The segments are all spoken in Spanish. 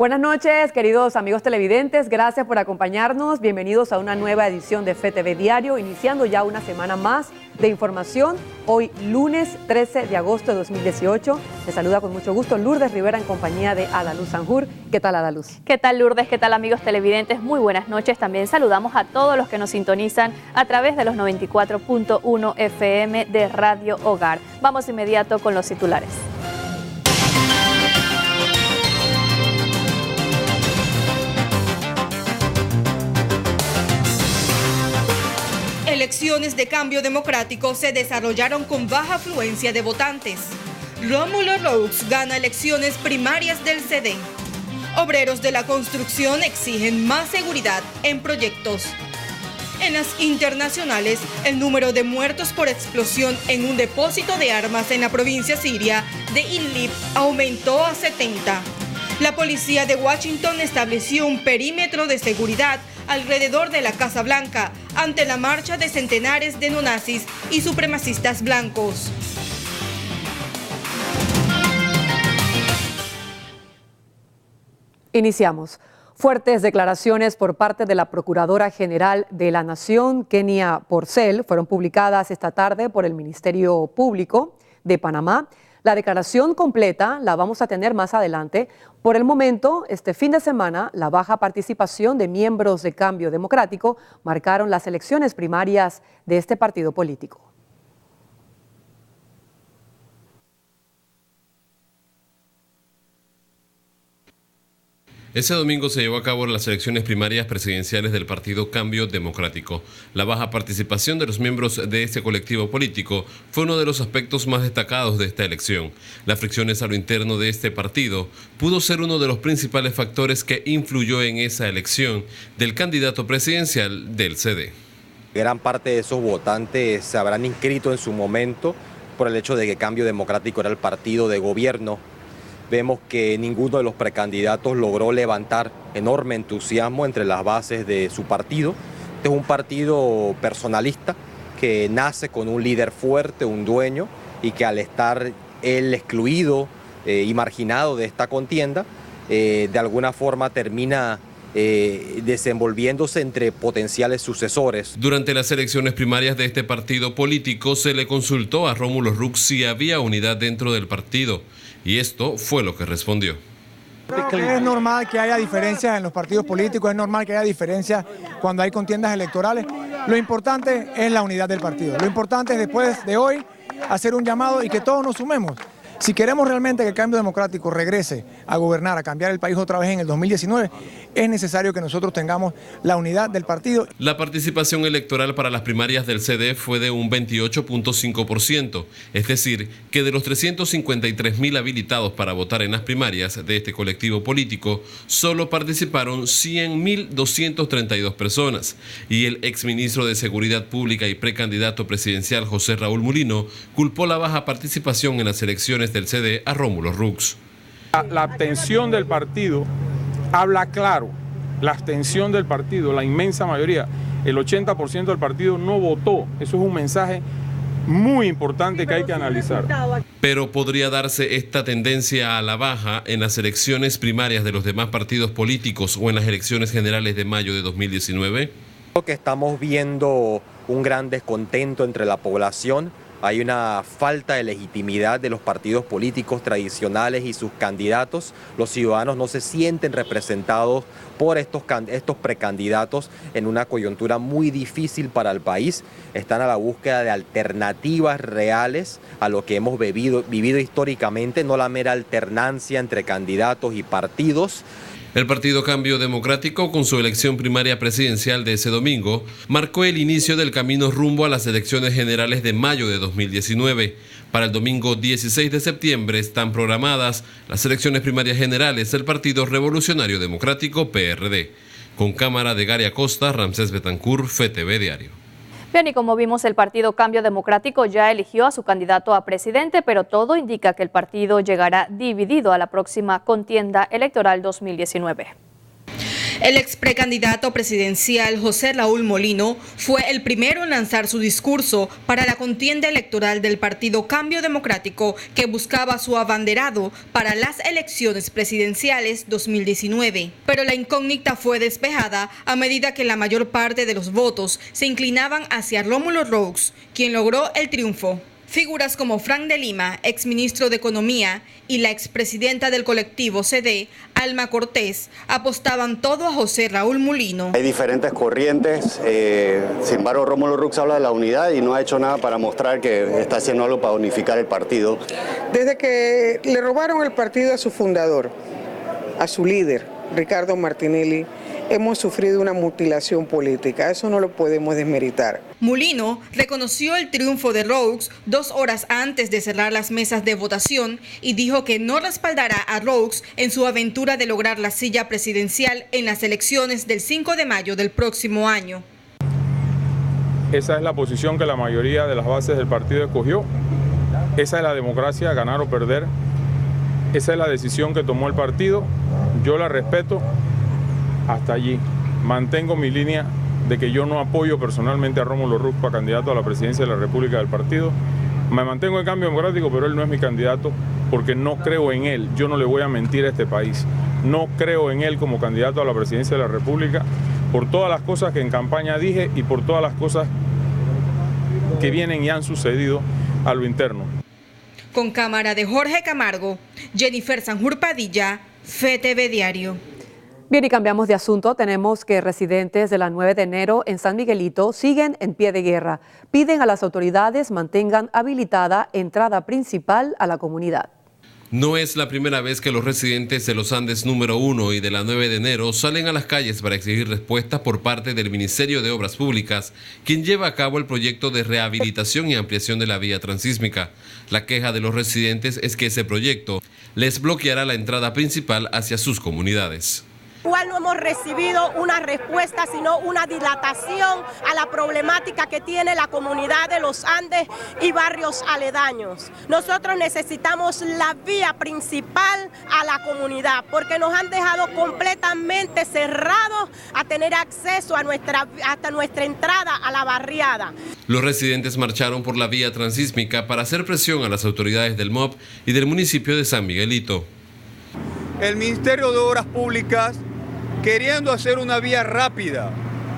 Buenas noches, queridos amigos televidentes. Gracias por acompañarnos. Bienvenidos a una nueva edición de FTV Diario, iniciando ya una semana más de información. Hoy, lunes 13 de agosto de 2018. Les saluda con mucho gusto Lourdes Rivera en compañía de Adaluz Sanjur. ¿Qué tal, Adaluz? ¿Qué tal, Lourdes? ¿Qué tal, amigos televidentes? Muy buenas noches. También saludamos a todos los que nos sintonizan a través de los 94.1 FM de Radio Hogar. Vamos inmediato con los titulares. Elecciones de cambio democrático se desarrollaron con baja afluencia de votantes. Rómulo Roux gana elecciones primarias del CD. Obreros de la construcción exigen más seguridad en proyectos. En las internacionales, el número de muertos por explosión en un depósito de armas en la provincia siria de Idlib aumentó a 70. La policía de Washington estableció un perímetro de seguridad alrededor de la Casa Blanca ante la marcha de centenares de neonazis y supremacistas blancos. Iniciamos. Fuertes declaraciones por parte de la Procuradora General de la Nación, Kenia Porcel, fueron publicadas esta tarde por el Ministerio Público de Panamá. La declaración completa la vamos a tener más adelante. Por el momento, este fin de semana, la baja participación de miembros de Cambio Democrático marcaron las elecciones primarias de este partido político. Ese domingo se llevó a cabo las elecciones primarias presidenciales del Partido Cambio Democrático. La baja participación de los miembros de este colectivo político fue uno de los aspectos más destacados de esta elección. Las fricciones a lo interno de este partido pudo ser uno de los principales factores que influyó en esa elección del candidato presidencial del CD. Gran parte de esos votantes se habrán inscrito en su momento por el hecho de que Cambio Democrático era el partido de gobierno. Vemos que ninguno de los precandidatos logró levantar enorme entusiasmo entre las bases de su partido. Este es un partido personalista que nace con un líder fuerte, un dueño, y que al estar él excluido y marginado de esta contienda, de alguna forma termina desenvolviéndose entre potenciales sucesores. Durante las elecciones primarias de este partido político se le consultó a Rómulo Roux si había unidad dentro del partido, y esto fue lo que respondió. Es normal que haya diferencias en los partidos políticos, es normal que haya diferencias cuando hay contiendas electorales. Lo importante es la unidad del partido. Lo importante es después de hoy hacer un llamado y que todos nos sumemos. Si queremos realmente que el Cambio Democrático regrese a gobernar, a cambiar el país otra vez en el 2019, es necesario que nosotros tengamos la unidad del partido. La participación electoral para las primarias del CD fue de un 28.5%, es decir, que de los 353.000 habilitados para votar en las primarias de este colectivo político, solo participaron 100.232 personas, y el exministro de Seguridad Pública y precandidato presidencial José Raúl Mulino culpó la baja participación en las elecciones del CD a Rómulo Roux. La abstención del partido habla claro, la abstención del partido, la inmensa mayoría, el 80% del partido no votó. Eso es un mensaje muy importante que hay que analizar. Pero ¿podría darse esta tendencia a la baja en las elecciones primarias de los demás partidos políticos o en las elecciones generales de mayo de 2019? Creo que estamos viendo un gran descontento entre la población. Hay una falta de legitimidad de los partidos políticos tradicionales y sus candidatos. Los ciudadanos no se sienten representados por estos precandidatos en una coyuntura muy difícil para el país. Están a la búsqueda de alternativas reales a lo que hemos vivido históricamente, no la mera alternancia entre candidatos y partidos. El Partido Cambio Democrático, con su elección primaria presidencial de ese domingo, marcó el inicio del camino rumbo a las elecciones generales de mayo de 2019. Para el domingo 16 de septiembre están programadas las elecciones primarias generales del Partido Revolucionario Democrático, PRD. Con cámara de Gary Acosta, Ramsés Betancourt, FTV Diario. Bien, y como vimos, el Partido Cambio Democrático ya eligió a su candidato a presidente, pero todo indica que el partido llegará dividido a la próxima contienda electoral 2019. El ex precandidato presidencial José Raúl Mulino fue el primero en lanzar su discurso para la contienda electoral del Partido Cambio Democrático, que buscaba su abanderado para las elecciones presidenciales 2019. Pero la incógnita fue despejada a medida que la mayor parte de los votos se inclinaban hacia Rómulo Roux, quien logró el triunfo. Figuras como Frank de Lima, exministro de Economía, y la expresidenta del colectivo CD, Alma Cortés, apostaban todo a José Raúl Mulino. Hay diferentes corrientes, sin embargo Rómulo Roux habla de la unidad y no ha hecho nada para mostrar que está haciendo algo para unificar el partido. Desde que le robaron el partido a su fundador, a su líder, Ricardo Martinelli, hemos sufrido una mutilación política, eso no lo podemos desmeritar. Mulino reconoció el triunfo de Roux 2 horas antes de cerrar las mesas de votación y dijo que no respaldará a Roux en su aventura de lograr la silla presidencial en las elecciones del 5 de mayo del próximo año. Esa es la posición que la mayoría de las bases del partido escogió. Esa es la democracia, ganar o perder. Esa es la decisión que tomó el partido. Yo la respeto. Hasta allí. Mantengo mi línea de que yo no apoyo personalmente a Rómulo Roux para candidato a la presidencia de la República del partido. Me mantengo en Cambio Democrático, pero él no es mi candidato porque no creo en él. Yo no le voy a mentir a este país. No creo en él como candidato a la presidencia de la República por todas las cosas que en campaña dije y por todas las cosas que vienen y han sucedido a lo interno. Con cámara de Jorge Camargo, Jennifer Sanjur Padilla, FETV Diario. Bien, y cambiamos de asunto. Tenemos que residentes de la 9 de enero en San Miguelito siguen en pie de guerra. Piden a las autoridades mantengan habilitada entrada principal a la comunidad. No es la primera vez que los residentes de los Andes número 1 y de la 9 de enero salen a las calles para exigir respuestas por parte del Ministerio de Obras Públicas, quien lleva a cabo el proyecto de rehabilitación y ampliación de la vía transísmica. La queja de los residentes es que ese proyecto les bloqueará la entrada principal hacia sus comunidades. Igual no hemos recibido una respuesta, sino una dilatación a la problemática que tiene la comunidad de los Andes y barrios aledaños. Nosotros necesitamos la vía principal a la comunidad porque nos han dejado completamente cerrados a tener acceso a hasta nuestra entrada a la barriada. Los residentes marcharon por la vía transísmica para hacer presión a las autoridades del MOP y del municipio de San Miguelito. El Ministerio de Obras Públicas queriendo hacer una vía rápida,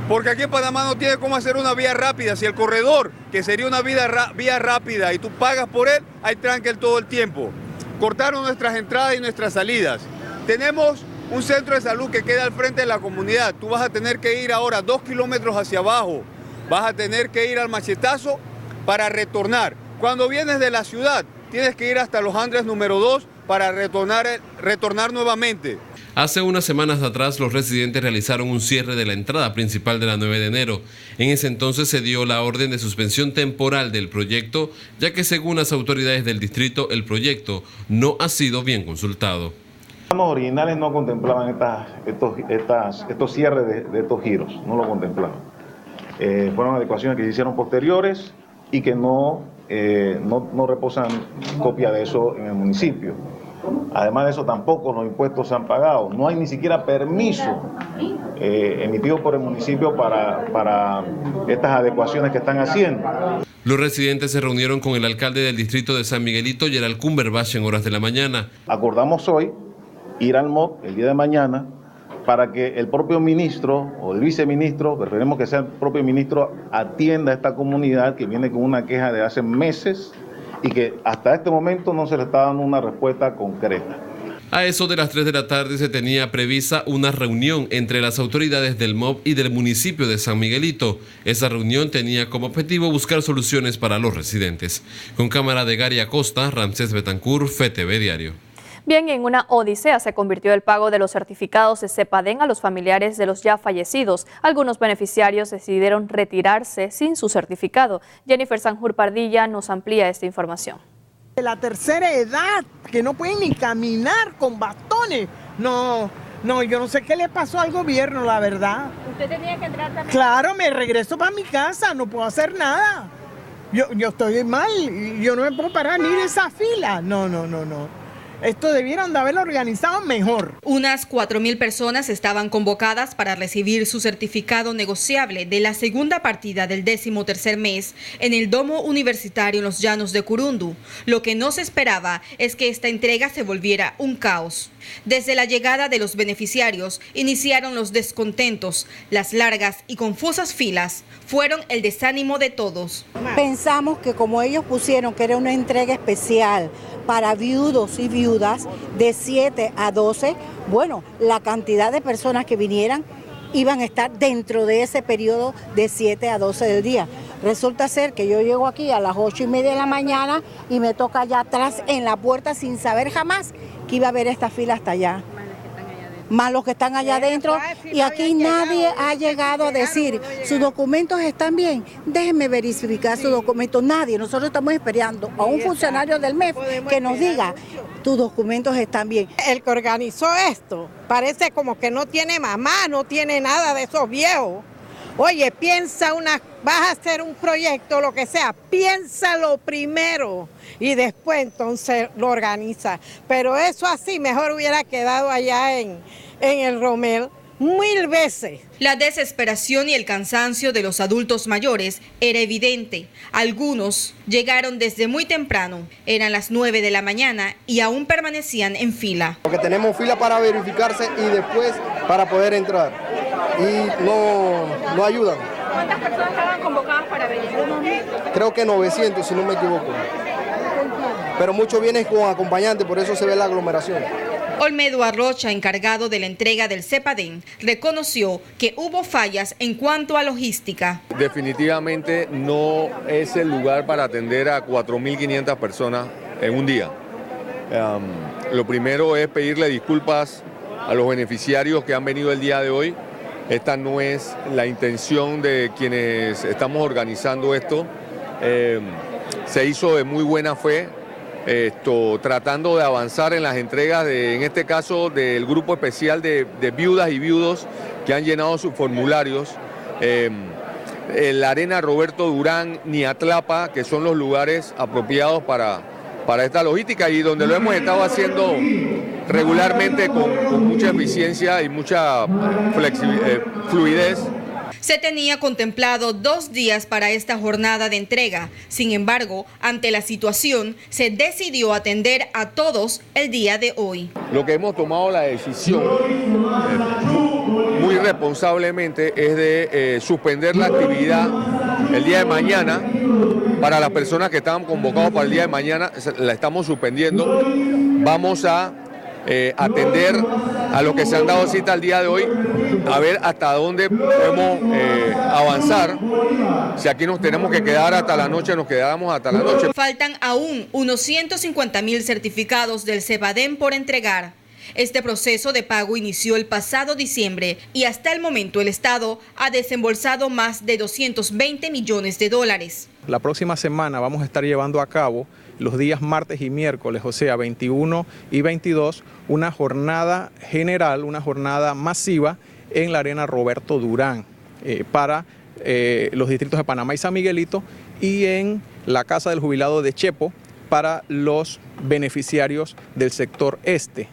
porque aquí en Panamá no tiene cómo hacer una vía rápida. Si el corredor, que sería una vía rápida y tú pagas por él, hay tranque todo el tiempo. Cortaron nuestras entradas y nuestras salidas. Tenemos un centro de salud que queda al frente de la comunidad. Tú vas a tener que ir ahora 2 kilómetros hacia abajo, vas a tener que ir al Machetazo para retornar. Cuando vienes de la ciudad, tienes que ir hasta los Andes número 2 para retornar nuevamente. Hace unas semanas atrás, los residentes realizaron un cierre de la entrada principal de la 9 de enero. En ese entonces se dio la orden de suspensión temporal del proyecto, ya que según las autoridades del distrito, el proyecto no ha sido bien consultado. Los planos originales no contemplaban estos cierres de estos giros, no lo contemplaban. Fueron adecuaciones que se hicieron posteriores y que no reposan copia de eso en el municipio. Además de eso, tampoco los impuestos se han pagado. No hay ni siquiera permiso emitido por el municipio para estas adecuaciones que están haciendo. Los residentes se reunieron con el alcalde del distrito de San Miguelito, Gerald Cumberbatch, en horas de la mañana. Acordamos hoy ir al MOP el día de mañana para que el propio ministro o el viceministro, preferimos que sea el propio ministro, atienda a esta comunidad que viene con una queja de hace meses y que hasta este momento no se le está dando una respuesta concreta. A eso de las 3 de la tarde se tenía prevista una reunión entre las autoridades del MOP y del municipio de San Miguelito. Esa reunión tenía como objetivo buscar soluciones para los residentes. Con cámara de Gary Acosta, Ramsés Betancourt, FETV Diario. Bien, en una odisea se convirtió el pago de los certificados de CEPADEN a los familiares de los ya fallecidos. Algunos beneficiarios decidieron retirarse sin su certificado. Jennifer Sanjur Padilla nos amplía esta información. De la tercera edad, que no pueden ni caminar con bastones. No, yo no sé qué le pasó al gobierno, la verdad. ¿Usted tenía que entrar también? Claro, me regreso para mi casa, no puedo hacer nada. Yo estoy mal, yo no me puedo parar ni en esa fila. No. Esto debieron de haberlo organizado mejor. Unas 4.000 personas estaban convocadas para recibir su certificado negociable de la segunda partida del 13º mes en el Domo Universitario en los Llanos de Curundú. Lo que no se esperaba es que esta entrega se volviera un caos. Desde la llegada de los beneficiarios iniciaron los descontentos. Las largas y confusas filas fueron el desánimo de todos. Pensamos que como ellos pusieron que era una entrega especial para viudos y viudas de 7 a 12, bueno, la cantidad de personas que vinieran iban a estar dentro de ese periodo de 7 a 12 del día. Resulta ser que yo llego aquí a las 8:30 de la mañana y me toca allá atrás en la puerta sin saber jamás que iba a haber esta fila hasta allá. Más los que están allá adentro, y aquí nadie ha llegado a decir, sus documentos están bien, déjenme verificar sus documentos, nadie. Nosotros estamos esperando a un funcionario del MEF que nos diga, tus documentos están bien. El que organizó esto parece como que no tiene mamá, no tiene nada de esos viejos. Oye, vas a hacer un proyecto, lo que sea, piénsalo primero y después entonces lo organiza. Pero eso así mejor hubiera quedado allá en el Romel 1000 veces. La desesperación y el cansancio de los adultos mayores era evidente. Algunos llegaron desde muy temprano, eran las 9 de la mañana y aún permanecían en fila. Porque tenemos fila para verificarse y después para poder entrar. Y no ayudan. ¿Cuántas personas estaban convocadas para venir? Creo que 900, si no me equivoco. Pero muchos vienen con acompañantes, por eso se ve la aglomeración. Olmedo Arrocha, encargado de la entrega del CEPADEN, reconoció que hubo fallas en cuanto a logística. Definitivamente no es el lugar para atender a 4.500 personas en un día. Lo primero es pedirle disculpas a los beneficiarios que han venido el día de hoy. Esta no es la intención de quienes estamos organizando esto. Se hizo de muy buena fe, tratando de avanzar en las entregas, en este caso del grupo especial de viudas y viudos que han llenado sus formularios. La Arena Roberto Durán, Niatlapa, que son los lugares apropiados para esta logística y donde lo hemos estado haciendo regularmente con mucha eficiencia y mucha fluidez. Se tenía contemplado 2 días para esta jornada de entrega. Sin embargo, ante la situación, se decidió atender a todos el día de hoy. Lo que hemos tomado la decisión muy responsablemente es de suspender la actividad el día de mañana. Para las personas que estaban convocadas para el día de mañana, la estamos suspendiendo. Vamos a atender a los que se han dado cita el día de hoy, a ver hasta dónde podemos avanzar. Si aquí nos tenemos que quedar hasta la noche, nos quedamos hasta la noche. Faltan aún unos 150.000 certificados del CEPADEN por entregar. Este proceso de pago inició el pasado diciembre y hasta el momento el Estado ha desembolsado más de 220 millones de dólares. La próxima semana vamos a estar llevando a cabo los días martes y miércoles, o sea, 21 y 22, una jornada general, una jornada masiva en la Arena Roberto Durán para los distritos de Panamá y San Miguelito y en la Casa del Jubilado de Chepo para los beneficiarios del sector este.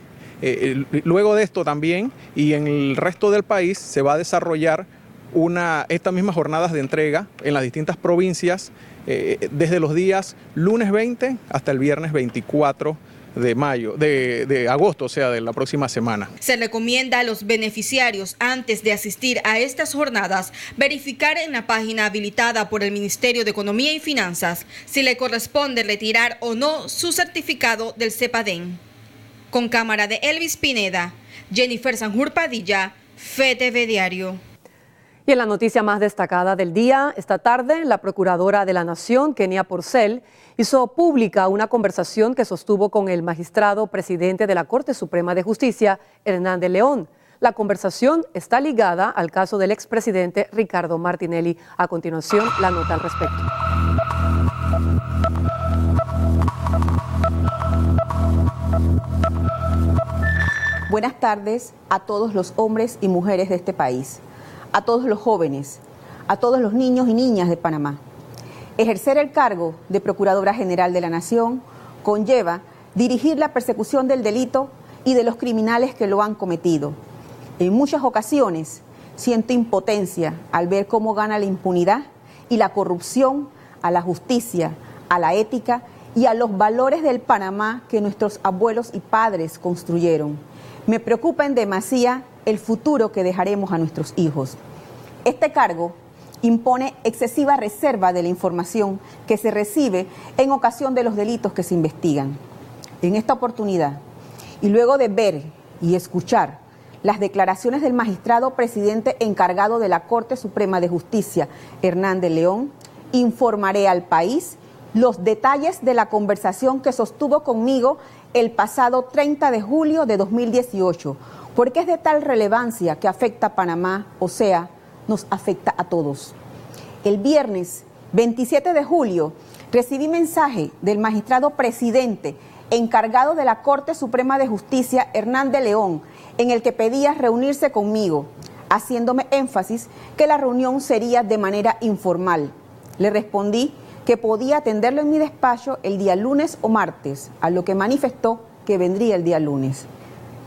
Luego de esto también y en el resto del país se va a desarrollar estas mismas jornadas de entrega en las distintas provincias desde los días lunes 20 hasta el viernes 24 de agosto, o sea, de la próxima semana. Se recomienda a los beneficiarios, antes de asistir a estas jornadas, verificar en la página habilitada por el Ministerio de Economía y Finanzas si le corresponde retirar o no su certificado del CEPADEN. Con cámara de Elvis Pineda, Jennifer Sanjur Padilla, FETV Diario. Y en la noticia más destacada del día, esta tarde, la Procuradora de la Nación, Kenia Porcel, hizo pública una conversación que sostuvo con el magistrado presidente de la Corte Suprema de Justicia, Hernán de León. La conversación está ligada al caso del expresidente Ricardo Martinelli. A continuación, la nota al respecto. Buenas tardes a todos los hombres y mujeres de este país, a todos los jóvenes, a todos los niños y niñas de Panamá. Ejercer el cargo de Procuradora General de la Nación conlleva dirigir la persecución del delito y de los criminales que lo han cometido. En muchas ocasiones siento impotencia al ver cómo gana la impunidad y la corrupción a la justicia, a la ética y a los valores del Panamá que nuestros abuelos y padres construyeron. Me preocupa en demasía el futuro que dejaremos a nuestros hijos. Este cargo impone excesiva reserva de la información que se recibe en ocasión de los delitos que se investigan. En esta oportunidad, y luego de ver y escuchar las declaraciones del magistrado presidente encargado de la Corte Suprema de Justicia, Hernán de León, informaré al país los detalles de la conversación que sostuvo conmigo el pasado 30 de julio de 2018, porque es de tal relevancia que afecta a Panamá, o sea, nos afecta a todos. El viernes 27 de julio recibí mensaje del magistrado presidente encargado de la Corte Suprema de Justicia, Hernán de León, en el que pedía reunirse conmigo, haciéndome énfasis que la reunión sería de manera informal. Le respondí que podía atenderlo en mi despacho el día lunes o martes, a lo que manifestó que vendría el día lunes.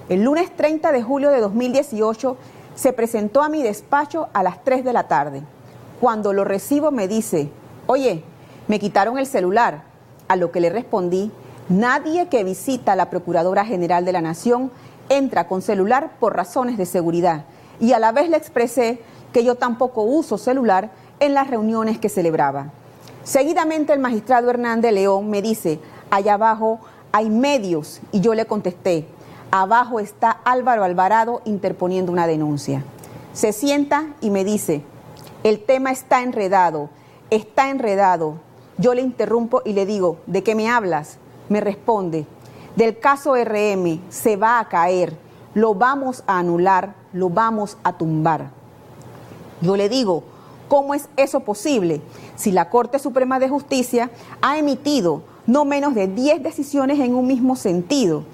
El lunes 30 de julio de 2018 se presentó a mi despacho a las 3 de la tarde. Cuando lo recibo me dice, oye, me quitaron el celular, a lo que le respondí, nadie que visita a la Procuradora General de la Nación entra con celular por razones de seguridad, y a la vez le expresé que yo tampoco uso celular en las reuniones que celebraba. Seguidamente el magistrado Hernán de León me dice, allá abajo hay medios, y yo le contesté, abajo está Álvaro Alvarado interponiendo una denuncia. Se sienta y me dice, el tema está enredado. Yo le interrumpo y le digo, ¿de qué me hablas? Me responde, del caso RM se va a caer, lo vamos a anular, lo vamos a tumbar. Yo le digo, ¿cómo es eso posible? Si la Corte Suprema de Justicia ha emitido no menos de 10 decisiones en un mismo sentido.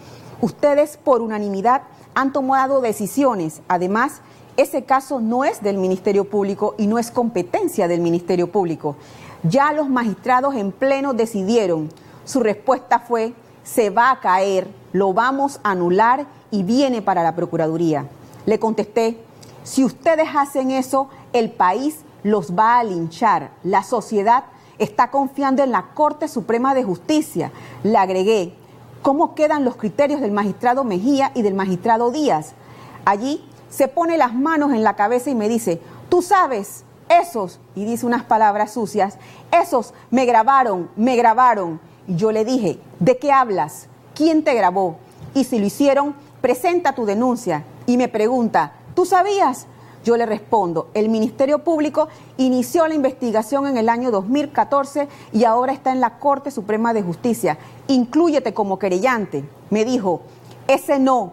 Ustedes por unanimidad han tomado decisiones. Además, ese caso no es del Ministerio Público y no es competencia del Ministerio Público. Ya los magistrados en pleno decidieron. Su respuesta fue, se va a caer, lo vamos a anular y viene para la Procuraduría. Le contesté, si ustedes hacen eso, el país los va a linchar. La sociedad está confiando en la Corte Suprema de Justicia. Le agregué, ¿cómo quedan los criterios del magistrado Mejía y del magistrado Díaz? Allí se pone las manos en la cabeza y me dice, tú sabes, esos, y dice unas palabras sucias, esos me grabaron. Y yo le dije, ¿de qué hablas? ¿Quién te grabó? Y si lo hicieron, presenta tu denuncia. Y me pregunta, ¿tú sabías? Yo le respondo, el Ministerio Público inició la investigación en el año 2014 y ahora está en la Corte Suprema de Justicia. Inclúyete como querellante. Me dijo, ese no,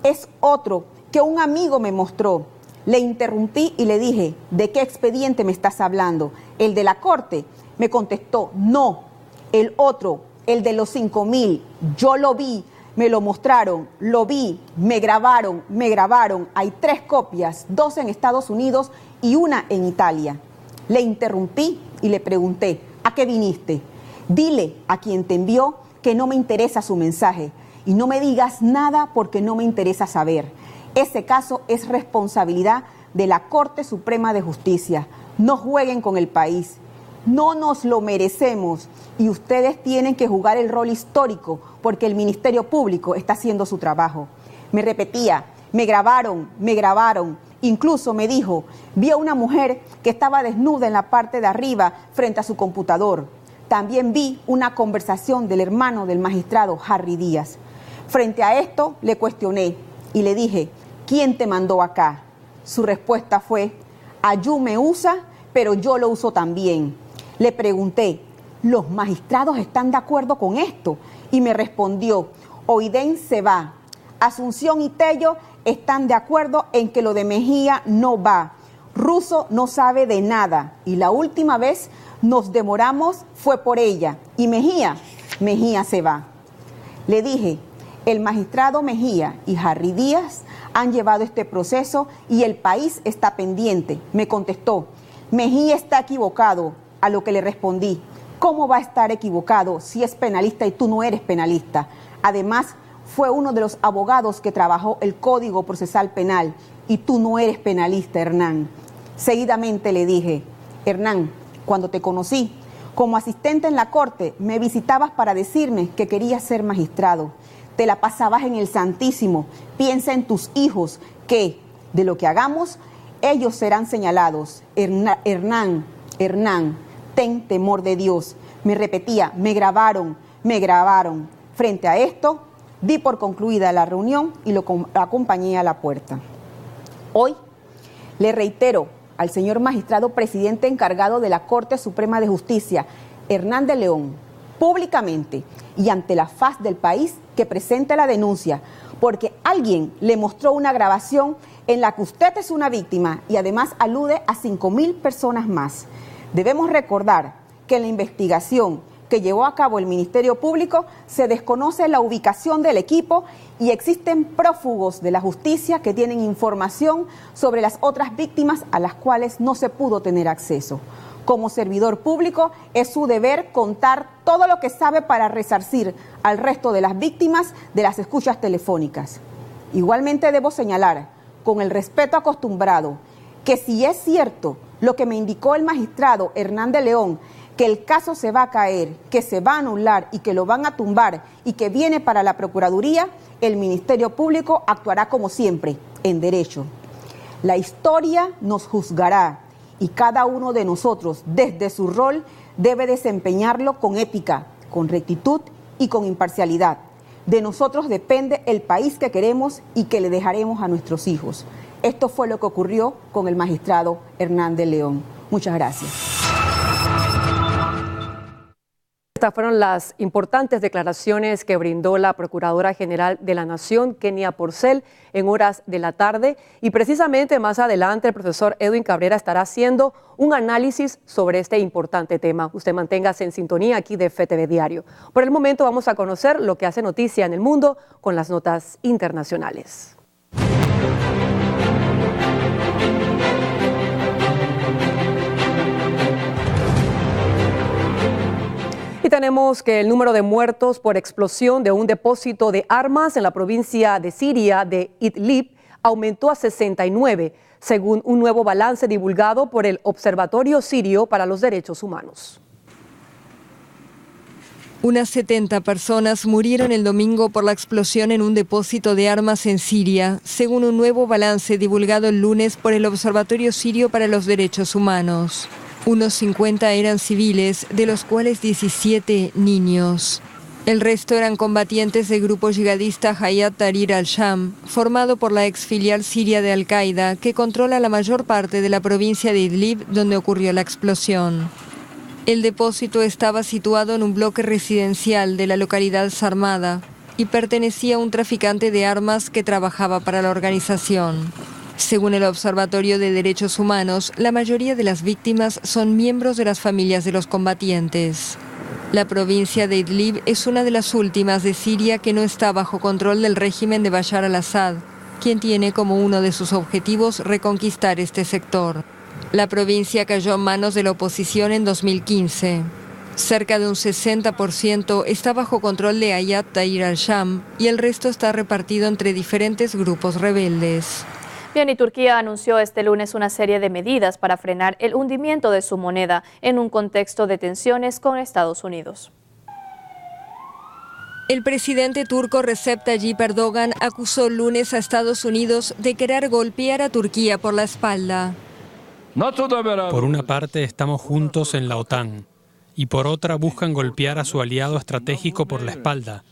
es otro que un amigo me mostró. Le interrumpí y le dije, ¿de qué expediente me estás hablando? ¿El de la Corte? Me contestó, no, el otro, el de los 5,000. Yo lo vi. Me lo mostraron, lo vi, me grabaron. Hay 3 copias, 2 en Estados Unidos y 1 en Italia. Le interrumpí y le pregunté, ¿a qué viniste? Dile a quien te envió que no me interesa su mensaje y no me digas nada porque no me interesa saber. Ese caso es responsabilidad de la Corte Suprema de Justicia. No jueguen con el país. No nos lo merecemos y ustedes tienen que jugar el rol histórico porque el Ministerio Público está haciendo su trabajo. Me repetía, me grabaron. Incluso me dijo, vi a una mujer que estaba desnuda en la parte de arriba frente a su computador. También vi una conversación del hermano del magistrado Harry Díaz. Frente a esto le cuestioné y le dije, ¿quién te mandó acá? Su respuesta fue, Ayú me usa, pero yo lo uso también. Le pregunté, ¿los magistrados están de acuerdo con esto? Y me respondió, Oiden se va. Asunción y Tello están de acuerdo en que lo de Mejía no va. Russo no sabe de nada. Y la última vez nos demoramos fue por ella. Y Mejía se va. Le dije, el magistrado Mejía y Harry Díaz han llevado este proceso y el país está pendiente. Me contestó, Mejía está equivocado. A lo que le respondí, ¿Cómo va a estar equivocado si es penalista y tú no eres penalista? Además, fue uno de los abogados que trabajó el Código Procesal Penal y tú no eres penalista, Hernán. Seguidamente le dije, Hernán, cuando te conocí como asistente en la corte, me visitabas para decirme que querías ser magistrado. Te la pasabas en el Santísimo. Piensa en tus hijos, que de lo que hagamos, ellos serán señalados. Hernán, ten temor de Dios. Me repetía, me grabaron. Frente a esto, di por concluida la reunión y lo acompañé a la puerta. Hoy le reitero al señor magistrado presidente encargado de la Corte Suprema de Justicia, Hernán de León, públicamente y ante la faz del país, que presente la denuncia, porque alguien le mostró una grabación en la que usted es una víctima y además alude a 5.000 personas más. Debemos recordar que en la investigación que llevó a cabo el Ministerio Público se desconoce la ubicación del equipo y existen prófugos de la justicia que tienen información sobre las otras víctimas a las cuales no se pudo tener acceso. Como servidor público, es su deber contar todo lo que sabe para resarcir al resto de las víctimas de las escuchas telefónicas. Igualmente debo señalar, con el respeto acostumbrado, que si es cierto lo que me indicó el magistrado Hernán de León, que el caso se va a caer, que se va a anular y que lo van a tumbar y que viene para la Procuraduría, el Ministerio Público actuará como siempre, en derecho. La historia nos juzgará y cada uno de nosotros, desde su rol, debe desempeñarlo con ética, con rectitud y con imparcialidad. De nosotros depende el país que queremos y que le dejaremos a nuestros hijos. Esto fue lo que ocurrió con el magistrado Hernán de León. Muchas gracias. Estas fueron las importantes declaraciones que brindó la Procuradora General de la Nación, Kenia Porcel, en horas de la tarde. Y precisamente más adelante el profesor Edwin Cabrera estará haciendo un análisis sobre este importante tema. Usted manténgase en sintonía aquí de FTV Diario. Por el momento vamos a conocer lo que hace noticia en el mundo con las notas internacionales. Y tenemos que el número de muertos por explosión de un depósito de armas en la provincia de Siria de Idlib aumentó a 69, según un nuevo balance divulgado por el Observatorio Sirio para los Derechos Humanos. Unas 70 personas murieron el domingo por la explosión en un depósito de armas en Siria, según un nuevo balance divulgado el lunes por el Observatorio Sirio para los Derechos Humanos. Unos 50 eran civiles, de los cuales 17 niños. El resto eran combatientes del grupo yihadista Hayat Tahrir al-Sham, formado por la exfilial siria de Al-Qaeda, que controla la mayor parte de la provincia de Idlib, donde ocurrió la explosión. El depósito estaba situado en un bloque residencial de la localidad Sarmada y pertenecía a un traficante de armas que trabajaba para la organización. Según el Observatorio de Derechos Humanos, la mayoría de las víctimas son miembros de las familias de los combatientes. La provincia de Idlib es una de las últimas de Siria que no está bajo control del régimen de Bashar al-Assad, quien tiene como uno de sus objetivos reconquistar este sector. La provincia cayó en manos de la oposición en 2015. Cerca de un 60% está bajo control de Hayat Tahrir al-Sham y el resto está repartido entre diferentes grupos rebeldes. Bien, y Turquía anunció este lunes una serie de medidas para frenar el hundimiento de su moneda en un contexto de tensiones con Estados Unidos. El presidente turco Recep Tayyip Erdogan acusó el lunes a Estados Unidos de querer golpear a Turquía por la espalda. Por una parte estamos juntos en la OTAN y por otra buscan golpear a su aliado estratégico por la espalda.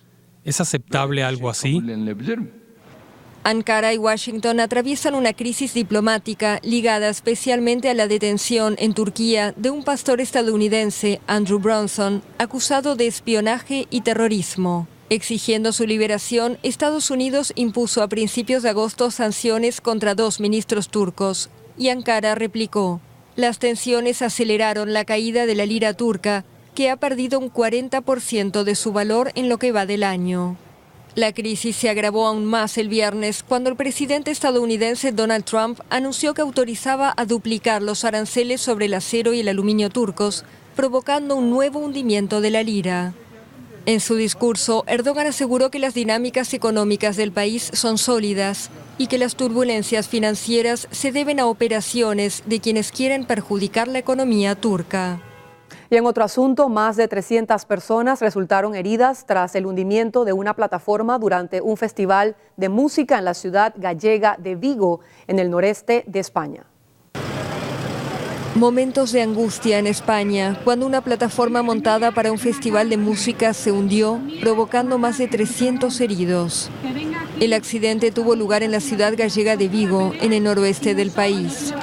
¿Es aceptable algo así? Ankara y Washington atraviesan una crisis diplomática ligada especialmente a la detención en Turquía de un pastor estadounidense, Andrew Brunson, acusado de espionaje y terrorismo. Exigiendo su liberación, Estados Unidos impuso a principios de agosto sanciones contra 2 ministros turcos, y Ankara replicó. Las tensiones aceleraron la caída de la lira turca, que ha perdido un 40% de su valor en lo que va del año. La crisis se agravó aún más el viernes cuando el presidente estadounidense Donald Trump anunció que autorizaba a duplicar los aranceles sobre el acero y el aluminio turcos provocando un nuevo hundimiento de la lira. En su discurso, Erdogan aseguró que las dinámicas económicas del país son sólidas y que las turbulencias financieras se deben a operaciones de quienes quieren perjudicar la economía turca. Y en otro asunto, más de 300 personas resultaron heridas tras el hundimiento de una plataforma durante un festival de música en la ciudad gallega de Vigo, en el noreste de España. Momentos de angustia en España, cuando una plataforma montada para un festival de música se hundió, provocando más de 300 heridos. El accidente tuvo lugar en la ciudad gallega de Vigo, en el noroeste del país.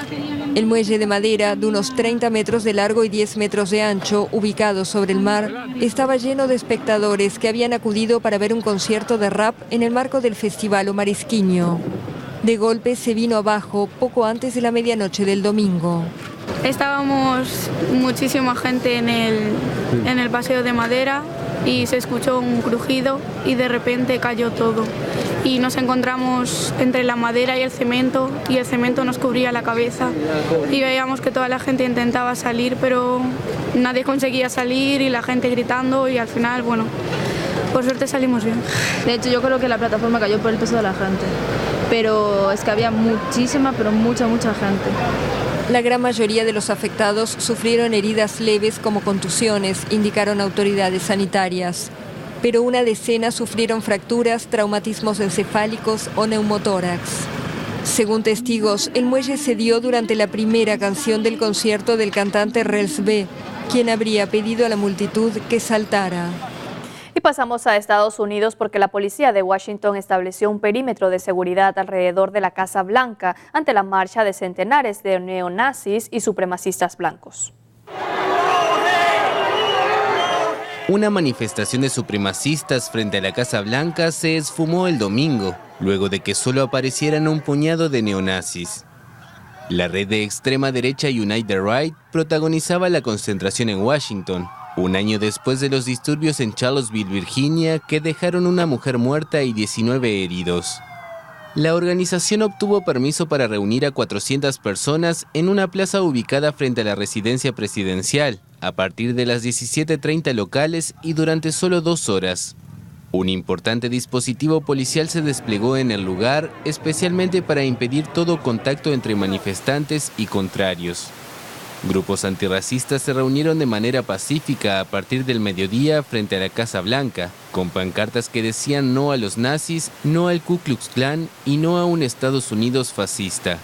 El muelle de madera, de unos 30 metros de largo y 10 metros de ancho, ubicado sobre el mar, estaba lleno de espectadores que habían acudido para ver un concierto de rap en el marco del Festival O Marisquiño. De golpe se vino abajo poco antes de la medianoche del domingo. Estábamos muchísima gente en el paseo de madera y se escuchó un crujido y de repente cayó todo. Y nos encontramos entre la madera y el cemento nos cubría la cabeza y veíamos que toda la gente intentaba salir, pero nadie conseguía salir y la gente gritando y al final, bueno, por suerte salimos bien. De hecho, yo creo que la plataforma cayó por el peso de la gente, pero es que había muchísima, pero mucha gente. La gran mayoría de los afectados sufrieron heridas leves como contusiones, indicaron autoridades sanitarias. Pero una decena sufrieron fracturas, traumatismos encefálicos o neumotórax. Según testigos, el muelle cedió durante la primera canción del concierto del cantante Rels B, quien habría pedido a la multitud que saltara. Y pasamos a Estados Unidos porque la policía de Washington estableció un perímetro de seguridad alrededor de la Casa Blanca ante la marcha de centenares de neonazis y supremacistas blancos. Una manifestación de supremacistas frente a la Casa Blanca se esfumó el domingo, luego de que solo aparecieran un puñado de neonazis. La red de extrema derecha Unite the Right protagonizaba la concentración en Washington, un año después de los disturbios en Charlottesville, Virginia, que dejaron una mujer muerta y 19 heridos. La organización obtuvo permiso para reunir a 400 personas en una plaza ubicada frente a la residencia presidencial, a partir de las 17:30 locales y durante solo 2 horas. Un importante dispositivo policial se desplegó en el lugar, especialmente para impedir todo contacto entre manifestantes y contrarios. Grupos antirracistas se reunieron de manera pacífica a partir del mediodía frente a la Casa Blanca, con pancartas que decían no a los nazis, no al Ku Klux Klan y no a un Estados Unidos fascista.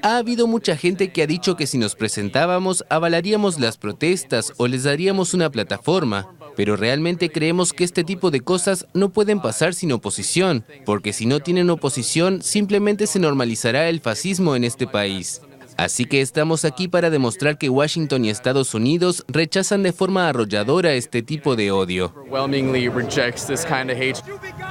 Ha habido mucha gente que ha dicho que si nos presentábamos avalaríamos las protestas o les daríamos una plataforma, pero realmente creemos que este tipo de cosas no pueden pasar sin oposición, porque si no tienen oposición simplemente se normalizará el fascismo en este país. Así que estamos aquí para demostrar que Washington y Estados Unidos rechazan de forma arrolladora este tipo de odio.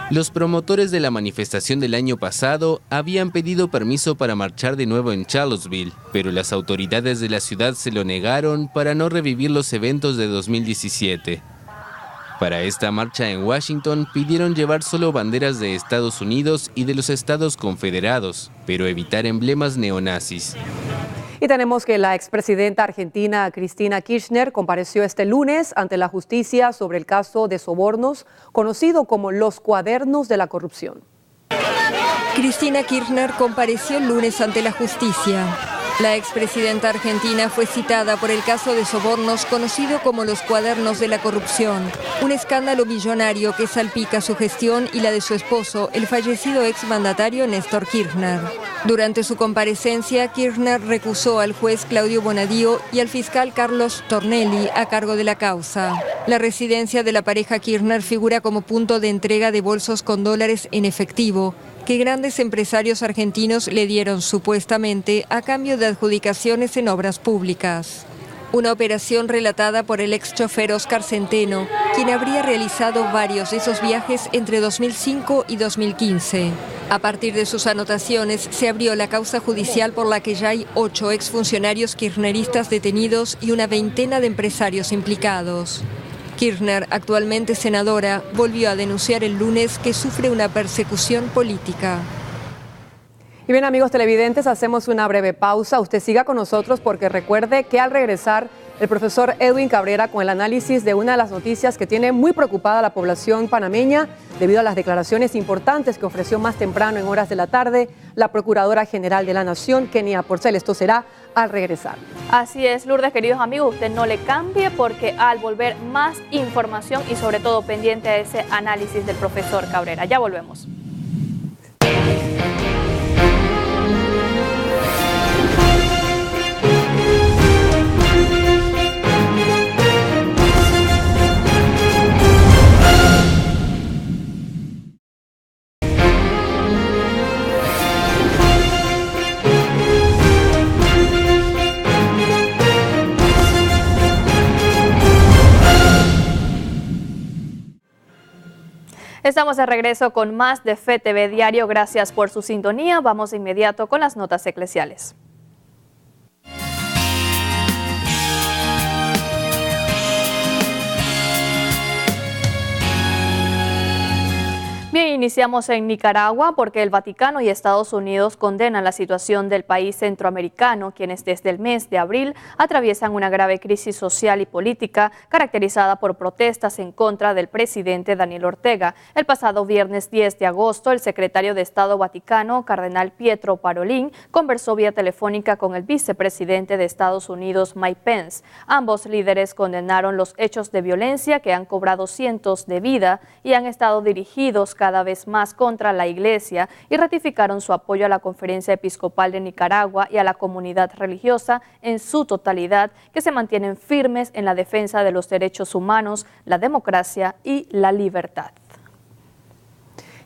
Los promotores de la manifestación del año pasado habían pedido permiso para marchar de nuevo en Charlottesville, pero las autoridades de la ciudad se lo negaron para no revivir los eventos de 2017. Para esta marcha en Washington pidieron llevar solo banderas de Estados Unidos y de los Estados Confederados, pero evitar emblemas neonazis. Y tenemos que la expresidenta argentina Cristina Kirchner compareció este lunes ante la justicia sobre el caso de sobornos, conocido como los cuadernos de la corrupción. Cristina Kirchner compareció el lunes ante la justicia. La expresidenta argentina fue citada por el caso de sobornos conocido como los cuadernos de la corrupción, un escándalo millonario que salpica su gestión y la de su esposo, el fallecido exmandatario Néstor Kirchner. Durante su comparecencia, Kirchner recusó al juez Claudio Bonadío y al fiscal Carlos Tornelli a cargo de la causa. La residencia de la pareja Kirchner figura como punto de entrega de bolsos con dólares en efectivo, que grandes empresarios argentinos le dieron supuestamente a cambio de adjudicaciones en obras públicas. Una operación relatada por el ex chofer Óscar Centeno, quien habría realizado varios de esos viajes entre 2005 y 2015. A partir de sus anotaciones se abrió la causa judicial por la que ya hay 8 exfuncionarios kirchneristas detenidos y una veintena de empresarios implicados. Kirchner, actualmente senadora, volvió a denunciar el lunes que sufre una persecución política. Y bien, amigos televidentes, hacemos una breve pausa. Usted siga con nosotros porque recuerde que al regresar El profesor Edwin Cabrera con el análisis de una de las noticias que tiene muy preocupada a la población panameña debido a las declaraciones importantes que ofreció más temprano en horas de la tarde la Procuradora General de la Nación, Kenia Porcel. Esto será al regresar. Así es, Lourdes, queridos amigos, usted no le cambie porque al volver más información y sobre todo pendiente a ese análisis del profesor Cabrera. Ya volvemos. Estamos de regreso con más de FETV Diario. Gracias por su sintonía. Vamos de inmediato con las notas eclesiales. Bien, iniciamos en Nicaragua porque el Vaticano y Estados Unidos condenan la situación del país centroamericano, quienes desde el mes de abril atraviesan una grave crisis social y política caracterizada por protestas en contra del presidente Daniel Ortega. El pasado viernes 10 de agosto, el secretario de Estado Vaticano, Cardenal Pietro Parolin, conversó vía telefónica con el vicepresidente de Estados Unidos, Mike Pence. Ambos líderes condenaron los hechos de violencia que han cobrado cientos de vidas y han estado dirigidos cada vez más contra la Iglesia y ratificaron su apoyo a la Conferencia Episcopal de Nicaragua y a la comunidad religiosa en su totalidad, que se mantienen firmes en la defensa de los derechos humanos, la democracia y la libertad.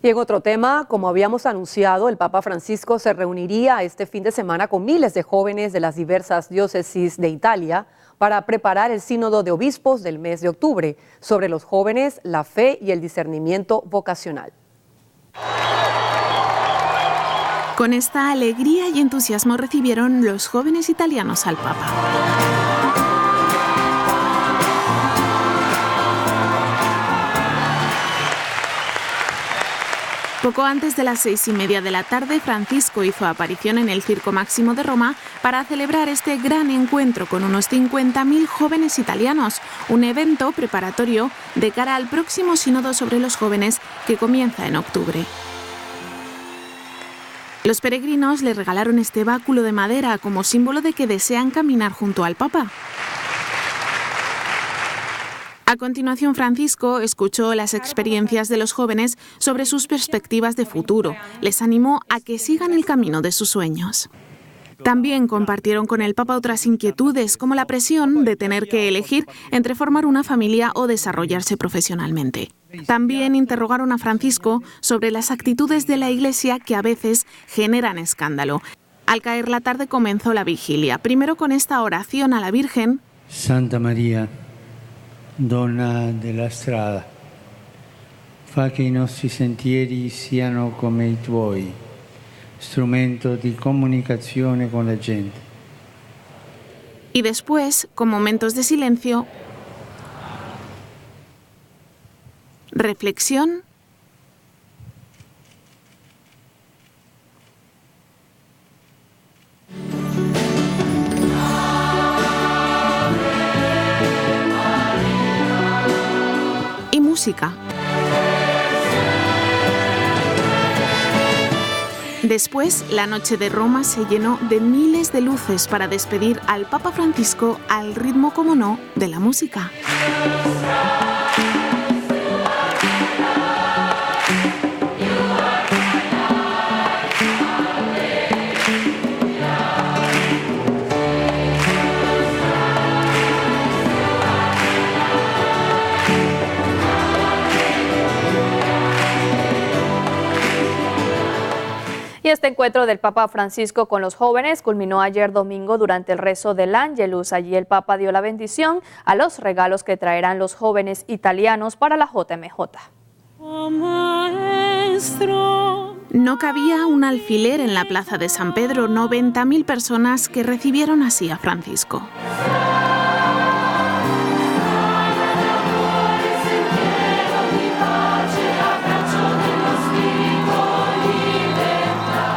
Y en otro tema, como habíamos anunciado, el Papa Francisco se reuniría este fin de semana con miles de jóvenes de las diversas diócesis de Italia para preparar el sínodo de obispos del mes de octubre sobre los jóvenes, la fe y el discernimiento vocacional. Con esta alegría y entusiasmo recibieron los jóvenes italianos al Papa. Poco antes de las 6:30 de la tarde, Francisco hizo aparición en el Circo Máximo de Roma para celebrar este gran encuentro con unos 50.000 jóvenes italianos, un evento preparatorio de cara al próximo sínodo sobre los jóvenes que comienza en octubre. Los peregrinos le regalaron este báculo de madera como símbolo de que desean caminar junto al Papa. A continuación, Francisco escuchó las experiencias de los jóvenes sobre sus perspectivas de futuro. Les animó a que sigan el camino de sus sueños. También compartieron con el Papa otras inquietudes, como la presión de tener que elegir entre formar una familia o desarrollarse profesionalmente. También interrogaron a Francisco sobre las actitudes de la Iglesia que a veces generan escándalo. Al caer la tarde comenzó la vigilia, primero con esta oración a la Virgen. Santa María, Donna della strada, fa che i nostri sentieri siano come i tuoi, strumento di comunicazione con la gente. Y después, con momentos de silencio, reflexión y música. Después, la noche de Roma se llenó de miles de luces para despedir al Papa Francisco al ritmo, como no, de la música. Y este encuentro del Papa Francisco con los jóvenes culminó ayer domingo durante el rezo del Ángelus. Allí el Papa dio la bendición a los regalos que traerán los jóvenes italianos para la JMJ. No cabía un alfiler en la plaza de San Pedro, 90.000 personas que recibieron así a Francisco.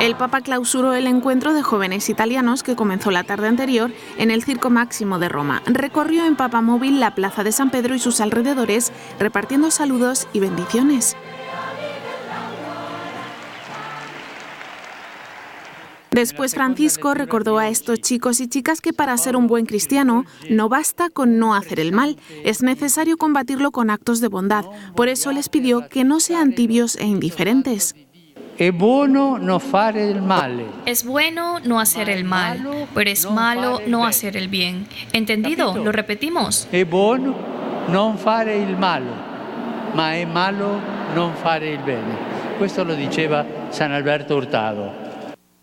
El El Papa clausuró el encuentro de jóvenes italianos que comenzó la tarde anterior en el Circo Máximo de Roma. Recorrió en papamóvil la Plaza de San Pedro y sus alrededores, repartiendo saludos y bendiciones. Después Francisco recordó a estos chicos y chicas que para ser un buen cristiano no basta con no hacer el mal, es necesario combatirlo con actos de bondad. Por eso les pidió que no sean tibios e indiferentes. Es bueno no fare il male. Es bueno no hacer el mal, pero es malo no hacer el bien. ¿Entendido? Lo repetimos. Es bueno non fare il malo, ma è malo non fare il bene. Questo lo diceva San Alberto Hurtado.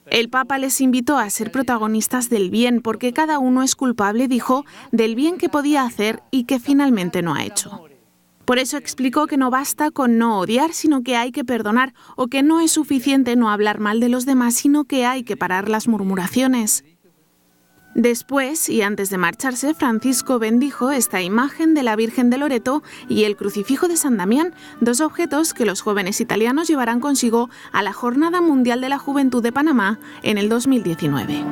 El Papa les invitó a ser protagonistas del bien, porque cada uno es culpable, dijo, del bien que podía hacer y que finalmente no ha hecho. Por eso explicó que no basta con no odiar, sino que hay que perdonar, o que no es suficiente no hablar mal de los demás, sino que hay que parar las murmuraciones. Después, y antes de marcharse, Francisco bendijo esta imagen de la Virgen de Loreto y el crucifijo de San Damián, dos objetos que los jóvenes italianos llevarán consigo a la Jornada Mundial de la Juventud de Panamá en el 2019.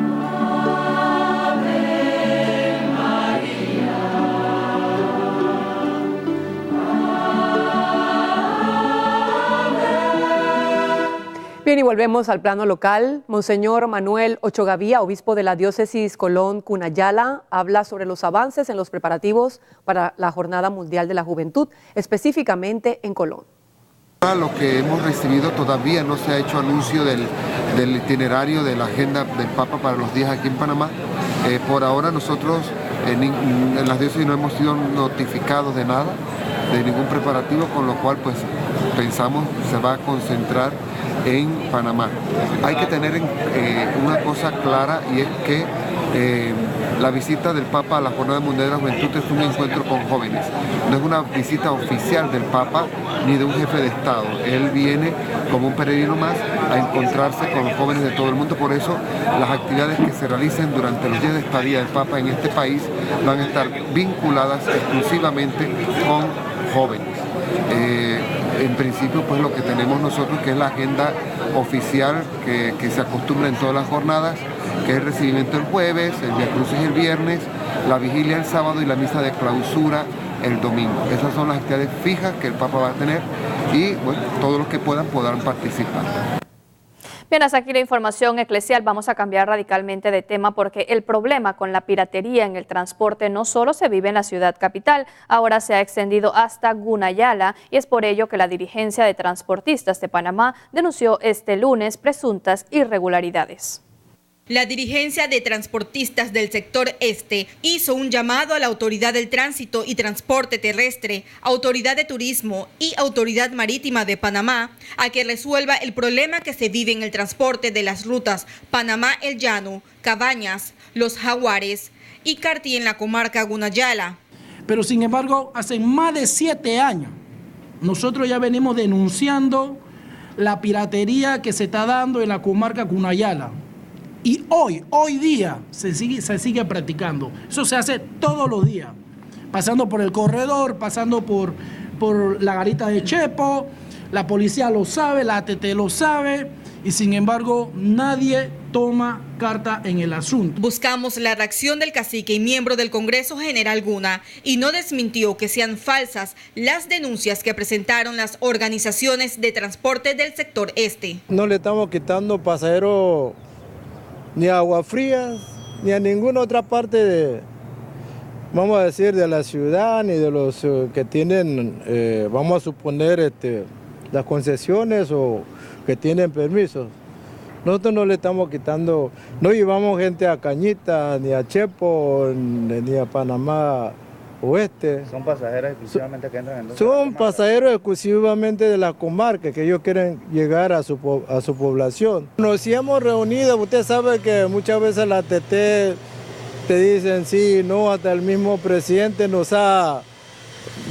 Bien, y volvemos al plano local. Monseñor Manuel Ochogavía, obispo de la diócesis Colón-Cunayala, habla sobre los avances en los preparativos para la Jornada Mundial de la Juventud, específicamente en Colón. Lo que hemos recibido todavía no se ha hecho anuncio del itinerario de la agenda del Papa para los días aquí en Panamá. Por ahora nosotros en las diócesis no hemos sido notificados de nada, de ningún preparativo, con lo cual pues pensamos se va a concentrar en Panamá. Hay que tener una cosa clara, y es que la visita del Papa a la Jornada Mundial de la Juventud es un encuentro con jóvenes. No es una visita oficial del Papa ni de un jefe de Estado. Él viene como un peregrino más a encontrarse con los jóvenes de todo el mundo. Por eso las actividades que se realicen durante los días de estadía del Papa en este país van a estar vinculadas exclusivamente con jóvenes. En principio, pues lo que tenemos nosotros, que es la agenda oficial que se acostumbra en todas las jornadas, que es el recibimiento el jueves, el Vía Crucis el viernes, la vigilia el sábado y la misa de clausura el domingo. Esas son las actividades fijas que el Papa va a tener y bueno, todos los que podrán participar. Bien, hasta aquí la información eclesial. Vamos a cambiar radicalmente de tema porque el problema con la piratería en el transporte no solo se vive en la ciudad capital, ahora se ha extendido hasta Cunayala, y es por ello que la dirigencia de transportistas de Panamá denunció este lunes presuntas irregularidades. La dirigencia de transportistas del sector este hizo un llamado a la Autoridad del Tránsito y Transporte Terrestre, Autoridad de Turismo y Autoridad Marítima de Panamá a que resuelva el problema que se vive en el transporte de las rutas Panamá-El Llano, Cabañas, Los Jaguares y Cartí en la comarca Cunayala. Pero sin embargo, hace más de 7 años nosotros ya venimos denunciando la piratería que se está dando en la comarca Cunayala. Y hoy día se sigue practicando. Eso se hace todos los días, pasando por el corredor, pasando por la garita de Chepo. La policía lo sabe, la ATT lo sabe, y sin embargo nadie toma carta en el asunto. Buscamos la reacción del cacique y miembro del Congreso General Guna, y no desmintió que sean falsas las denuncias que presentaron las organizaciones de transporte del sector este. No le estamos quitando pasajeros ni a Agua Fría, ni a ninguna otra parte vamos a decir, de la ciudad, ni de los que tienen, vamos a suponer, las concesiones o que tienen permisos. Nosotros no le estamos quitando, no llevamos gente a Cañita, ni a Chepo, ni a Panamá Oeste. ¿Son pasajeros exclusivamente que entran en Son pasajeros exclusivamente de la comarca, que ellos quieren llegar a su población. Nos hemos reunido, usted sabe que muchas veces la TT te dicen sí, no, hasta el mismo presidente nos ha,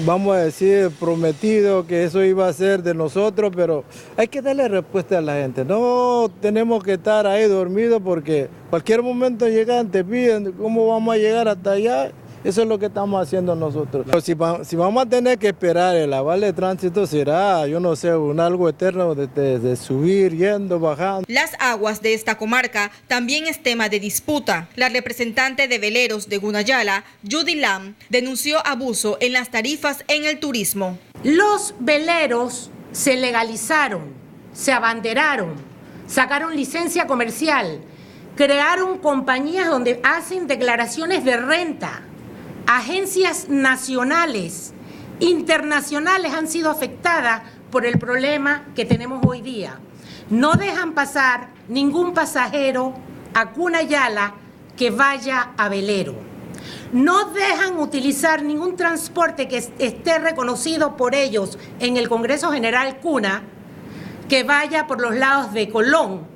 vamos a decir, prometido que eso iba a ser de nosotros, pero hay que darle respuesta a la gente. No tenemos que estar ahí dormidos porque cualquier momento llegan, te piden cómo vamos a llegar hasta allá. Eso es lo que estamos haciendo nosotros. Si vamos a tener que esperar el aval de tránsito, será, yo no sé, un algo eterno de subir, yendo, bajando. Las aguas de esta comarca también es tema de disputa. La representante de veleros de Gunayala, Judy Lam, denunció abuso en las tarifas en el turismo. Los veleros se legalizaron, se abanderaron, sacaron licencia comercial, crearon compañías donde hacen declaraciones de renta. Agencias nacionales, internacionales han sido afectadas por el problema que tenemos hoy día. No dejan pasar ningún pasajero a Cunayala que vaya a velero. No dejan utilizar ningún transporte que esté reconocido por ellos en el Congreso General Cuna que vaya por los lados de Colón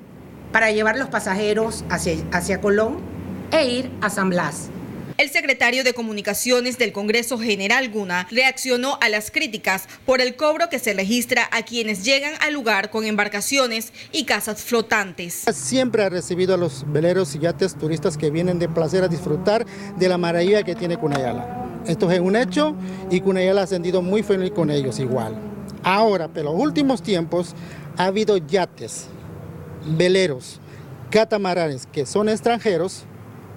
para llevar los pasajeros hacia Colón e ir a San Blas. El secretario de Comunicaciones del Congreso General Guna reaccionó a las críticas por el cobro que se registra a quienes llegan al lugar con embarcaciones y casas flotantes. Siempre ha recibido a los veleros y yates turistas que vienen de placer a disfrutar de la maravilla que tiene Cunayala. Esto es un hecho y Cunayala ha sentido muy feliz con ellos igual. Ahora, pero en los últimos tiempos ha habido yates, veleros, catamaranes que son extranjeros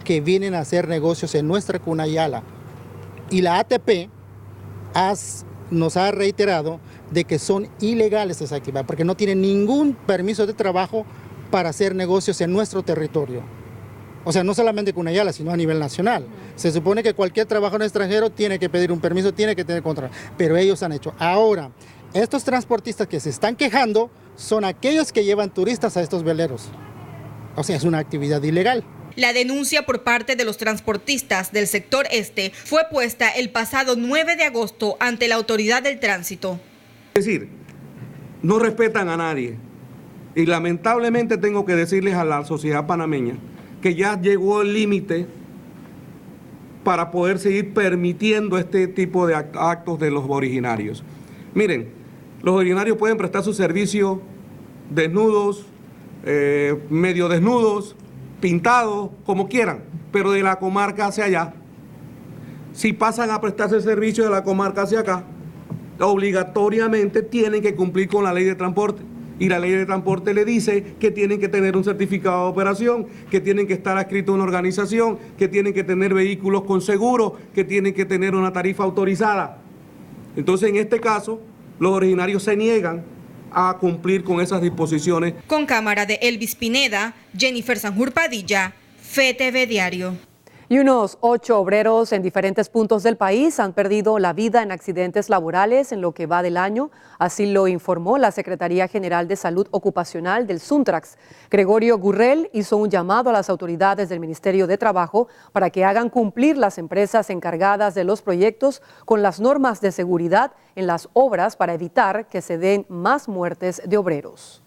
que vienen a hacer negocios en nuestra Cunayala. Y la ATP nos ha reiterado de que son ilegales esas actividades, porque no tienen ningún permiso de trabajo para hacer negocios en nuestro territorio. O sea, no solamente Cunayala, sino a nivel nacional. Se supone que cualquier trabajador extranjero tiene que pedir un permiso, tiene que tener contrato, pero ellos han hecho. Ahora, estos transportistas que se están quejando son aquellos que llevan turistas a estos veleros. O sea, es una actividad ilegal. La denuncia por parte de los transportistas del sector este fue puesta el pasado 9 de agosto ante la Autoridad del Tránsito. Es decir, no respetan a nadie. Y lamentablemente tengo que decirles a la sociedad panameña que ya llegó el límite para poder seguir permitiendo este tipo de actos de los originarios. Miren, los originarios pueden prestar su servicio desnudos, medio desnudos, pintados, como quieran, pero de la comarca hacia allá. Si pasan a prestarse el servicio de la comarca hacia acá, obligatoriamente tienen que cumplir con la ley de transporte. Y la ley de transporte le dice que tienen que tener un certificado de operación, que tienen que estar adscritos a una organización, que tienen que tener vehículos con seguro, que tienen que tener una tarifa autorizada. Entonces, en este caso, los originarios se niegan a cumplir con esas disposiciones. Con cámara de Elvis Pineda, Jennifer Sanjur Padilla, FETV Diario. Y unos 8 obreros en diferentes puntos del país han perdido la vida en accidentes laborales en lo que va del año. Así lo informó la Secretaría General de Salud Ocupacional del Suntrax. Gregorio Gurrell hizo un llamado a las autoridades del Ministerio de Trabajo para que hagan cumplir las empresas encargadas de los proyectos con las normas de seguridad en las obras para evitar que se den más muertes de obreros.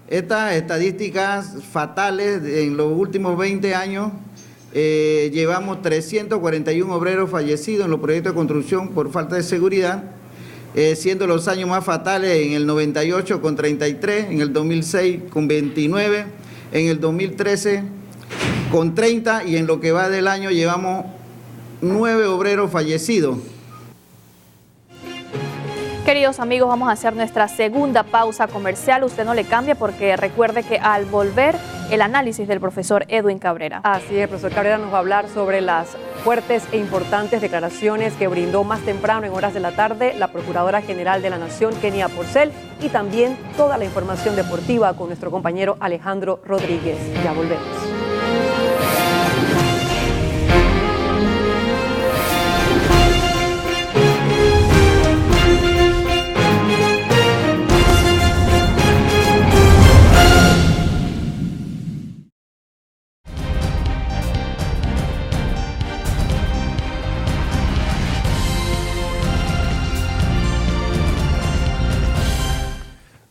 Estas estadísticas fatales en los últimos 20 años, llevamos 341 obreros fallecidos en los proyectos de construcción por falta de seguridad, siendo los años más fatales en el 98 con 33, en el 2006 con 29, en el 2013 con 30 y en lo que va del año llevamos 9 obreros fallecidos. Queridos amigos, vamos a hacer nuestra segunda pausa comercial. Usted no le cambia porque recuerde que al volver el análisis del profesor Edwin Cabrera. Así es, el profesor Cabrera nos va a hablar sobre las fuertes e importantes declaraciones que brindó más temprano en horas de la tarde la Procuradora General de la Nación, Kenia Porcel, y también toda la información deportiva con nuestro compañero Alejandro Rodríguez. Ya volvemos.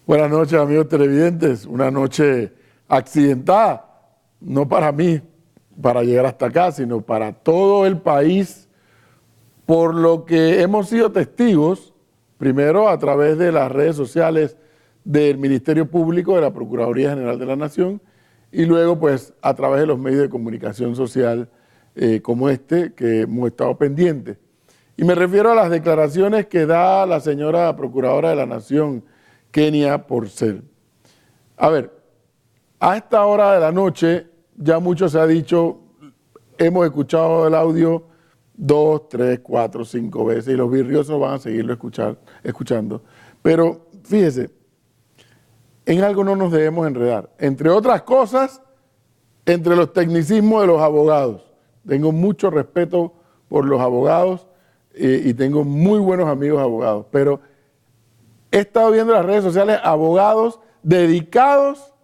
Buenas noches, amigos televidentes. Una noche accidentada, no para mí, para llegar hasta acá, sino para todo el país, por lo que hemos sido testigos, primero a través de las redes sociales del Ministerio Público, de la Procuraduría General de la Nación, y luego pues a través de los medios de comunicación social como este que hemos estado pendientes. Y me refiero a las declaraciones que da la señora Procuradora de la Nación, Kenia Porcel. A ver, a esta hora de la noche ya mucho se ha dicho, hemos escuchado el audio 2, 3, 4, 5 veces y los virriosos van a seguirlo escuchando. Pero fíjese, en algo no nos debemos enredar. Entre otras cosas, entre los tecnicismos de los abogados. Tengo mucho respeto por los abogados y tengo muy buenos amigos abogados, pero he estado viendo en las redes sociales abogados dedicados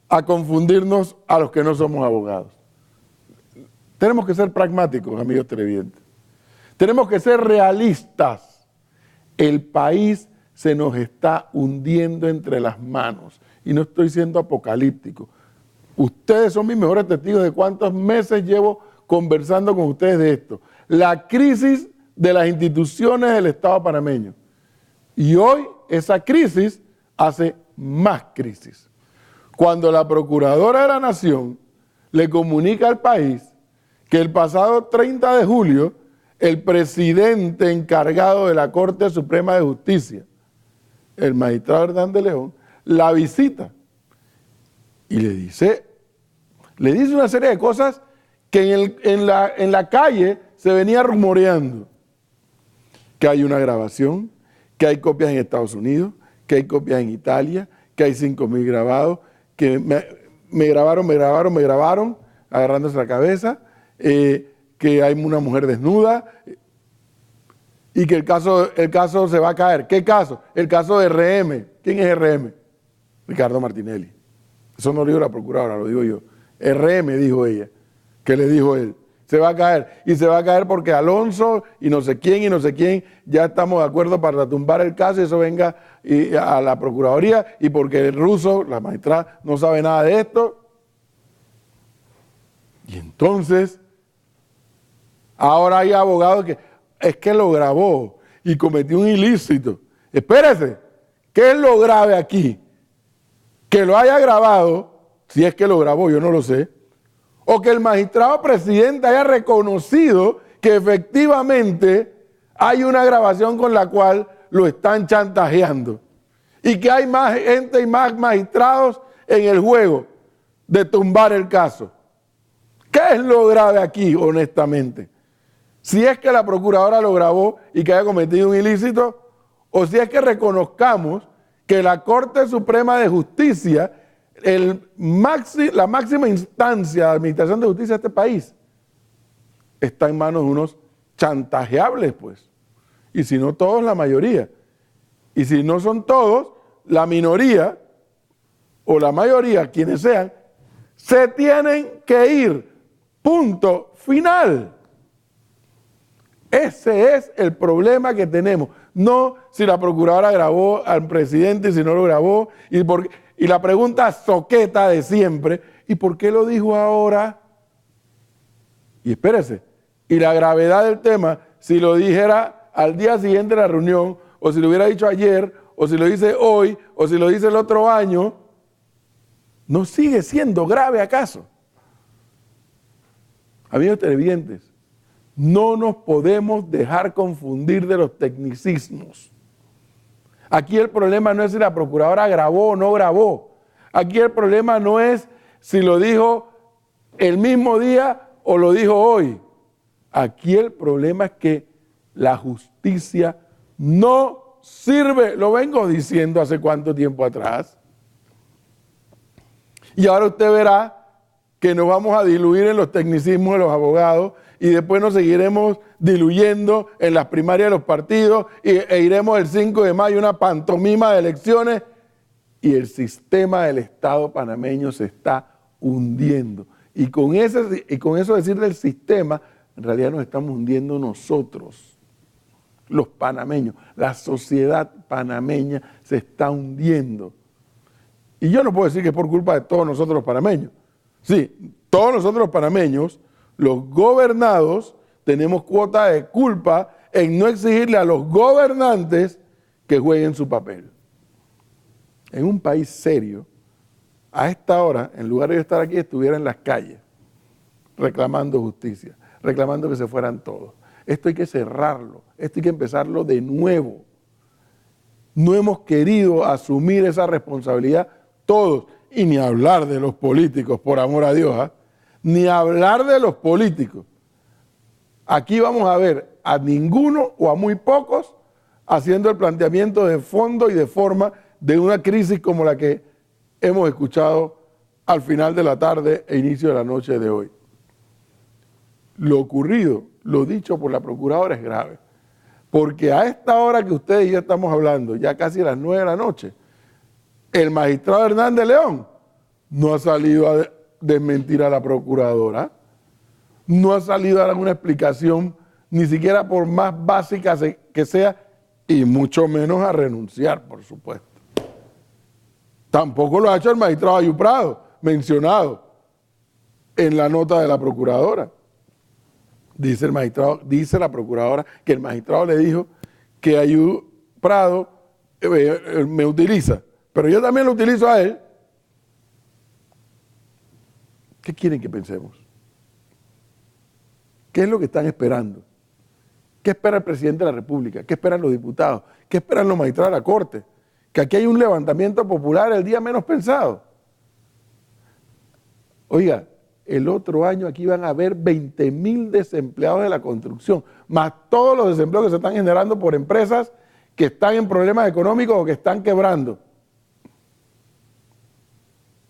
a confundirnos a los que no somos abogados. Tenemos que ser pragmáticos, amigos televidentes. Tenemos que ser realistas. El país se nos está hundiendo entre las manos y no estoy siendo apocalíptico. Ustedes son mis mejores testigos de cuántos meses llevo conversando con ustedes de esto. La crisis de las instituciones del Estado panameño. Y hoy esa crisis hace más crisis. Cuando la Procuradora de la Nación le comunica al país que el pasado 30 de julio el presidente encargado de la Corte Suprema de Justicia, el magistrado Hernández León, la visita y le dice una serie de cosas que en la calle se venía rumoreando. Que hay una grabación, que hay copias en Estados Unidos, que hay copias en Italia, que hay 5.000 grabados, que me grabaron, agarrándose la cabeza, que hay una mujer desnuda y que el caso se va a caer. ¿Qué caso? El caso de RM. ¿Quién es RM? Ricardo Martinelli. Eso no lo dijo la procuradora, lo digo yo. RM, dijo ella, que le dijo él. Se va a caer. Y se va a caer porque Alonso y no sé quién ya estamos de acuerdo para tumbar el caso y eso venga a la Procuraduría y porque el ruso, la magistrada, no sabe nada de esto. Y entonces, ahora hay abogados que es que lo grabó y cometió un ilícito. Espérese, ¿qué es lo grave aquí? Que lo haya grabado, si es que lo grabó, yo no lo sé, o que el magistrado presidente haya reconocido que efectivamente hay una grabación con la cual lo están chantajeando y que hay más gente y más magistrados en el juego de tumbar el caso. ¿Qué es lo grave aquí, honestamente? Si es que la procuradora lo grabó y que haya cometido un ilícito, o si es que reconozcamos que la Corte Suprema de Justicia, la máxima instancia de administración de justicia de este país, está en manos de unos chantajeables, pues. Y si no todos, la mayoría. Y si no son todos, la minoría o la mayoría, quienes sean, se tienen que ir. Punto final. Ese es el problema que tenemos. No si la procuradora grabó al presidente y si no lo grabó. Y la pregunta zoqueta de siempre, ¿y por qué lo dijo ahora? Y espérese, y la gravedad del tema, si lo dijera al día siguiente de la reunión, o si lo hubiera dicho ayer, o si lo dice hoy, o si lo dice el otro año, ¿no sigue siendo grave acaso? Amigos televidentes, no nos podemos dejar confundir de los tecnicismos. Aquí el problema no es si la procuradora grabó o no grabó. Aquí el problema no es si lo dijo el mismo día o lo dijo hoy. Aquí el problema es que la justicia no sirve. Lo vengo diciendo hace cuánto tiempo atrás. Y ahora usted verá que nos vamos a diluir en los tecnicismos de los abogados y después nos seguiremos diluyendo en las primarias de los partidos e iremos el 5 de mayo a una pantomima de elecciones y el sistema del Estado panameño se está hundiendo. Y con eso decir del sistema, en realidad nos estamos hundiendo nosotros, los panameños. La sociedad panameña se está hundiendo. Y yo no puedo decir que es por culpa de todos nosotros los panameños. Sí, todos nosotros los panameños, los gobernados, tenemos cuota de culpa en no exigirle a los gobernantes que jueguen su papel. En un país serio, a esta hora, en lugar de estar aquí, estuviera en las calles reclamando justicia, reclamando que se fueran todos. Esto hay que cerrarlo, esto hay que empezarlo de nuevo. No hemos querido asumir esa responsabilidad todos, y ni hablar de los políticos, por amor a Dios, ni hablar de los políticos. Aquí vamos a ver a ninguno o a muy pocos haciendo el planteamiento de fondo y de forma de una crisis como la que hemos escuchado al final de la tarde e inicio de la noche de hoy. Lo ocurrido, lo dicho por la procuradora, es grave. Porque a esta hora que ustedes y yo estamos hablando, ya casi a las 9 de la noche, el magistrado Hernández León no ha salido a desmentir a la procuradora, no ha salido a dar una explicación, ni siquiera por más básica que sea, y mucho menos a renunciar, por supuesto. Tampoco lo ha hecho el magistrado Ayub Prado, mencionado en la nota de la procuradora. Dice la procuradora que el magistrado le dijo que Ayub Prado me utiliza, pero yo también lo utilizo a él. ¿Qué quieren que pensemos? ¿Qué es lo que están esperando? ¿Qué espera el presidente de la República? ¿Qué esperan los diputados? ¿Qué esperan los magistrados de la Corte? Que aquí hay un levantamiento popular el día menos pensado. Oiga, el otro año aquí van a haber 20.000 desempleados de la construcción, más todos los desempleos que se están generando por empresas que están en problemas económicos o que están quebrando.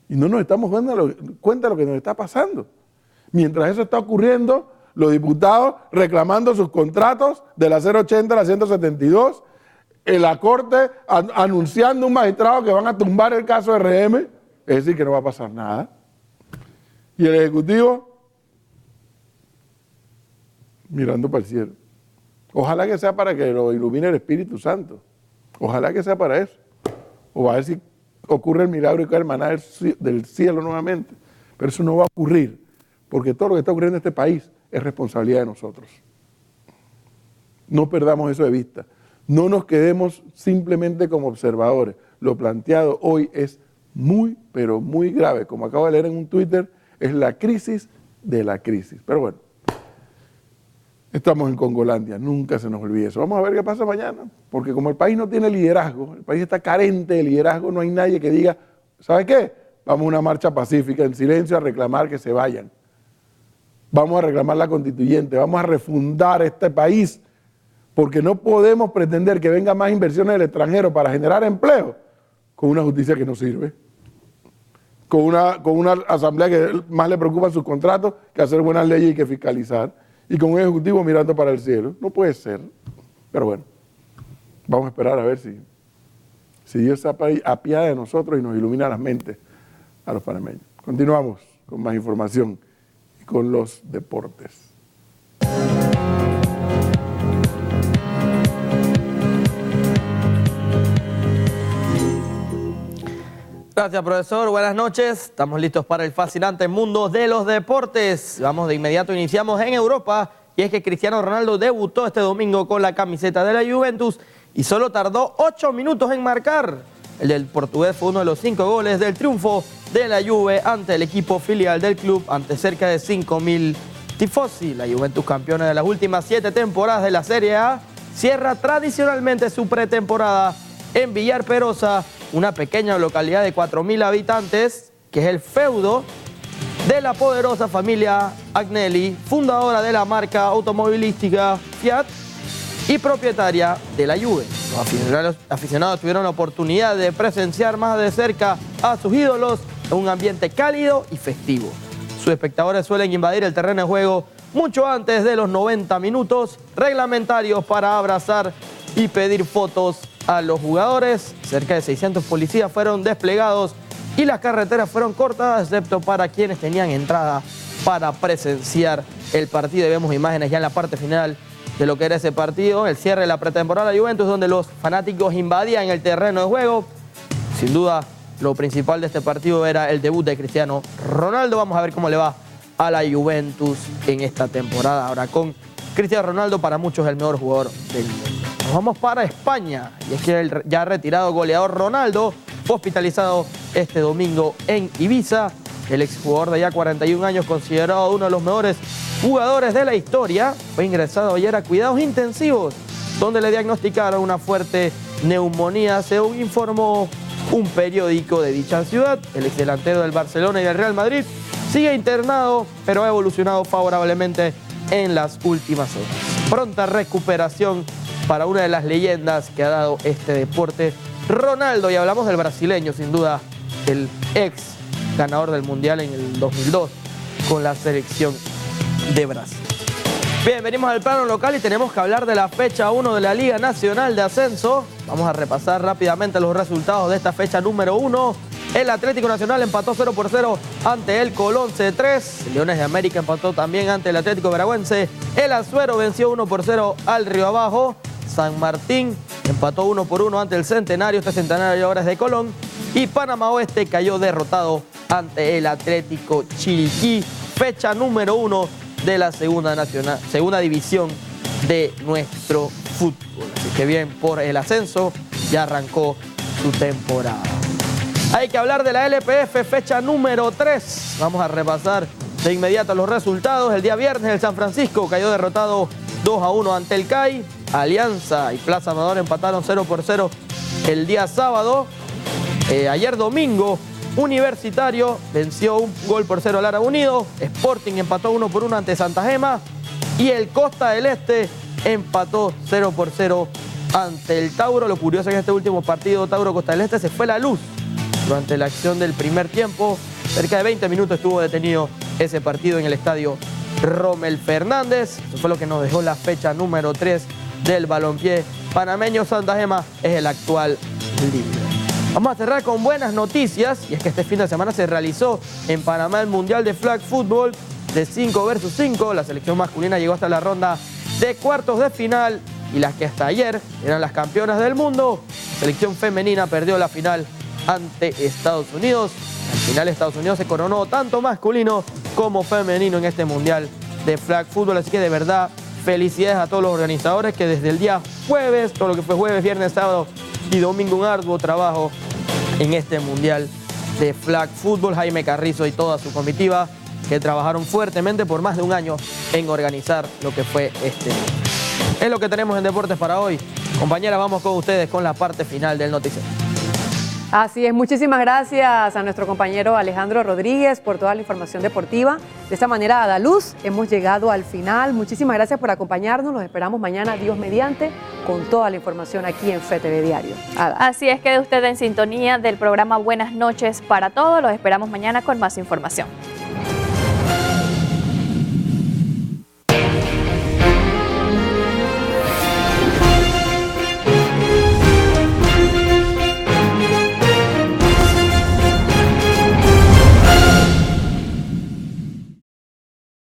Y no nos estamos dando cuenta de lo que nos está pasando. Mientras eso está ocurriendo, los diputados reclamando sus contratos de la 080 a la 172, en la Corte anunciando un magistrado que van a tumbar el caso de RM, es decir, que no va a pasar nada. Y el Ejecutivo mirando para el cielo. Ojalá que sea para que lo ilumine el Espíritu Santo. Ojalá que sea para eso. O a ver si ocurre el milagro y cae el maná del cielo nuevamente. Pero eso no va a ocurrir, porque todo lo que está ocurriendo en este país es responsabilidad de nosotros. No perdamos eso de vista. No nos quedemos simplemente como observadores. Lo planteado hoy es muy, pero muy grave. Como acabo de leer en un Twitter, es la crisis de la crisis. Pero bueno, estamos en Congolandia, nunca se nos olvide eso. Vamos a ver qué pasa mañana, porque como el país no tiene liderazgo, el país está carente de liderazgo, no hay nadie que diga, ¿sabe qué? Vamos a una marcha pacífica, en silencio, a reclamar que se vayan. Vamos a reclamar la constituyente, vamos a refundar este país, porque no podemos pretender que venga más inversiones del extranjero para generar empleo con una justicia que no sirve, con una asamblea que más le preocupan sus contratos que hacer buenas leyes y que fiscalizar, y con un ejecutivo mirando para el cielo. No puede ser. Pero bueno, vamos a esperar a ver si Dios se apiada de nosotros y nos ilumina las mentes a los panameños. Continuamos con más información y con los deportes. Gracias, profesor. Buenas noches. Estamos listos para el fascinante mundo de los deportes. Vamos de inmediato, iniciamos en Europa. Y es que Cristiano Ronaldo debutó este domingo con la camiseta de la Juventus y solo tardó 8 minutos en marcar. El del portugués fue uno de los 5 goles del triunfo de la Juve ante el equipo filial del club, ante cerca de 5.000 tifosi. La Juventus, campeona de las últimas 7 temporadas de la Serie A, cierra tradicionalmente su pretemporada en Villar Perosa, una pequeña localidad de 4.000 habitantes, que es el feudo de la poderosa familia Agnelli, fundadora de la marca automovilística Fiat y propietaria de la Juve. Los aficionados tuvieron la oportunidad de presenciar más de cerca a sus ídolos en un ambiente cálido y festivo. Sus espectadores suelen invadir el terreno de juego mucho antes de los 90 minutos reglamentarios para abrazar y pedir fotos a los jugadores. Cerca de 600 policías fueron desplegados y las carreteras fueron cortadas, excepto para quienes tenían entrada para presenciar el partido. Y vemos imágenes ya en la parte final de lo que era ese partido, el cierre de la pretemporada de Juventus, donde los fanáticos invadían el terreno de juego. Sin duda, lo principal de este partido era el debut de Cristiano Ronaldo. Vamos a ver cómo le va a la Juventus en esta temporada. Ahora con Cristiano Ronaldo, para muchos el mejor jugador del mundo. Nos vamos para España, y es que el ya retirado goleador Ronaldo fue hospitalizado este domingo en Ibiza el exjugador de ya 41 años, considerado uno de los mejores jugadores de la historia, fue ingresado ayer a cuidados intensivos, donde le diagnosticaron una fuerte neumonía, según informó un periódico de dicha ciudad. El exdelantero del Barcelona y del Real Madrid sigue internado, pero ha evolucionado favorablemente en las últimas horas. Pronta recuperación para una de las leyendas que ha dado este deporte, Ronaldo, y hablamos del brasileño, sin duda, el ex ganador del Mundial en el 2002 con la selección de Brasil. Bien, venimos al plano local y tenemos que hablar de la fecha 1 de la Liga Nacional de Ascenso. Vamos a repasar rápidamente los resultados de esta fecha número 1. El Atlético Nacional empató 0-0 ante el Colón C3. Leones de América empató también ante el Atlético Veragüense. El Azuero venció 1-0 al Río Abajo. San Martín empató 1-1 ante el Centenario. Este Centenario ahora es de Colón. Y Panamá Oeste cayó derrotado ante el Atlético Chiriquí. Fecha número 1 de la segunda división de nuestro fútbol. Así que bien, por el ascenso ya arrancó su temporada. Hay que hablar de la LPF, fecha número 3. Vamos a repasar de inmediato los resultados. El día viernes el San Francisco cayó derrotado 2-1 ante el CAI. Alianza y Plaza Amador empataron 0-0 el día sábado. Ayer domingo, Universitario venció 1-0 al Lara Unido. Sporting empató 1-1 ante Santa Gema. Y el Costa del Este empató 0-0 ante el Tauro. Lo curioso es que en este último partido, Tauro-Costa del Este, se fue la luz durante la acción del primer tiempo. Cerca de 20 minutos estuvo detenido ese partido en el estadio Rommel Fernández. Eso fue lo que nos dejó la fecha número 3 del balompié panameño. Santa Gema es el actual líder. Vamos a cerrar con buenas noticias, y es que este fin de semana se realizó en Panamá el Mundial de Flag Football de 5 versus 5. La selección masculina llegó hasta la ronda de cuartos de final, y las que hasta ayer eran las campeonas del mundo, la selección femenina perdió la final ante Estados Unidos. Al final Estados Unidos se coronó tanto masculino como femenino en este Mundial de Flag Football, así que de verdad felicidades a todos los organizadores que desde el día jueves, todo lo que fue jueves, viernes, sábado y domingo, un arduo trabajo en este Mundial de Flag Football. Jaime Carrizo y toda su comitiva que trabajaron fuertemente por más de un año en organizar lo que fue este. Es lo que tenemos en Deportes para hoy. Compañera, vamos con ustedes con la parte final del noticiero. Así es, muchísimas gracias a nuestro compañero Alejandro Rodríguez por toda la información deportiva. De esta manera, a la luz, hemos llegado al final. Muchísimas gracias por acompañarnos. Los esperamos mañana, Dios mediante, con toda la información aquí en FTV Diario. Ada. Así es, quede usted en sintonía del programa Buenas Noches para Todos. Los esperamos mañana con más información.